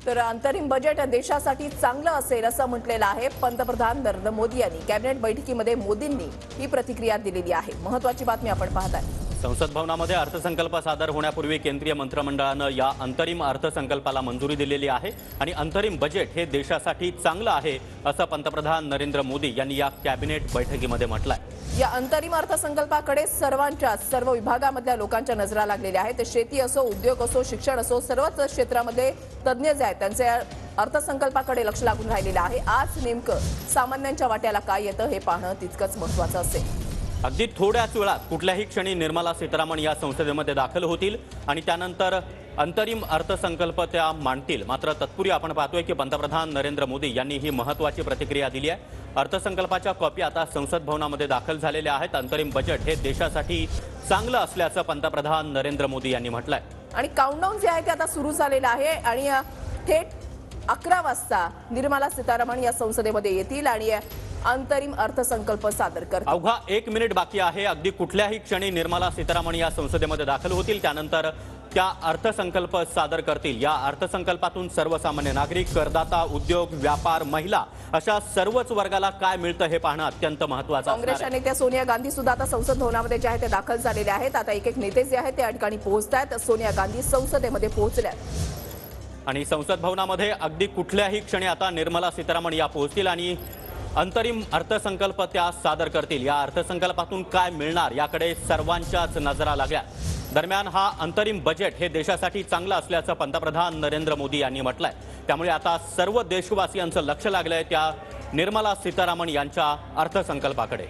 तर अंतरिम बजेट देशासाठी चांगलं असेल असं म्हटलेलं आहे पंतप्रधान नरेंद्र मोदी यांनी। कॅबिनेट बैठकीमध्ये मोदींनी ही प्रतिक्रिया दिलेली आहे। महत्त्वाची बातमी आपण पाहताय। संसद भवनामध्ये अर्थसंकल्प सादर होण्यापूर्वी केंद्रीय मंत्रिमंडळानं या अंतरिम अर्थसंकल्पाला मंजुरी दिलेली आहे आणि अंतरिम बजेट हे देशासाठी चांगलं आहे असं पंतप्रधान नरेंद्र मोदी यांनी या कॅबिनेट बैठकीमध्ये म्हटलंय। या अंतरिम अर्थसंकल्पाकडे सर्व विभागामधल्या लोकांच्या नजरा लागलेल्या आहेत। शेती असो, उद्योग असो, शिक्षण असो, सर्वच क्षेत्रामध्ये तज्ञ जे आहेत त्यांचे अर्थसंकल्पाकडे लक्ष लागून राहिलेलं आहे। आज नेमकं सामान्यांच्या वाट्याला काय येतं हे पाहणं तितकंच महत्त्वाचं असेल। अगदी थोड्याच वेळात कुठल्याही क्षणी निर्मला सीतारामन या संसदेमध्ये दाखल होतील आणि त्यानंतर अंतरिम अर्थसंकल्प त्या मांडतील। मात्र तत्पूर्वी आपण पाहतोय की पंतप्रधान नरेंद्र मोदी यांनी ही महत्त्वाची प्रतिक्रिया दिली आहे। अर्थसंकल्पाच्या कॉपी आता संसद भवनामध्ये दाखल झालेल्या आहेत। अंतरिम बजेट हे देशासाठी चांगलं असल्याचं पंतप्रधान नरेंद्र मोदी यांनी म्हटलंय। आणि काउंटडाऊन जे आहे ते आता सुरू झालेलं आहे आणि थेट 11 वाजता निर्मला सीतारामन या संसदेमध्ये येतील आणि अंतरिम अर्थसंकल्प सादर करतील। अवघा 1 मिनिट बाकी आहे। अगदी कुठल्याही क्षणी निर्मला सीतारामन या संसदेमध्ये दाखल होतील, त्यानंतर त्या अर्थसंकल्प सादर करतील। या अर्थसंकल्पातून सर्वसामान्य नागरिक, करदाता, उद्योग, व्यापार, महिला अशा सर्वच वर्गाला काय मिळतं हे पाहणं अत्यंत महत्त्वाचं आहे। काँग्रेसच्या नेत्या सोनिया गांधी सुद्धा आता संसद भवनामध्ये जे आहे ते दाखल झालेले आहेत। आता एक नेते जे आहेत ते या ठिकाणी पोहोचतात। सोनिया गांधी संसदेमध्ये पोहोचल्यात आणि संसद भवनामध्ये अगदी कुठल्याही क्षणी आता निर्मला सीतारामन या पोहोचतील आणि अंतरिम अर्थसंकल्प त्या सादर करतील। या अर्थसंकल्पातून काय मिळणार याकडे सर्वांच्याच नजरा लागल्या। दरम्यान हा अंतरिम बजेट हे देशासाठी चांगलं असल्याचं पंतप्रधान नरेंद्र मोदी यांनी म्हटलंय। त्यामुळे आता सर्व देशवासियांचं लक्ष लागलंय त्या निर्मला सीतारामन यांच्या अर्थसंकल्पाकडे।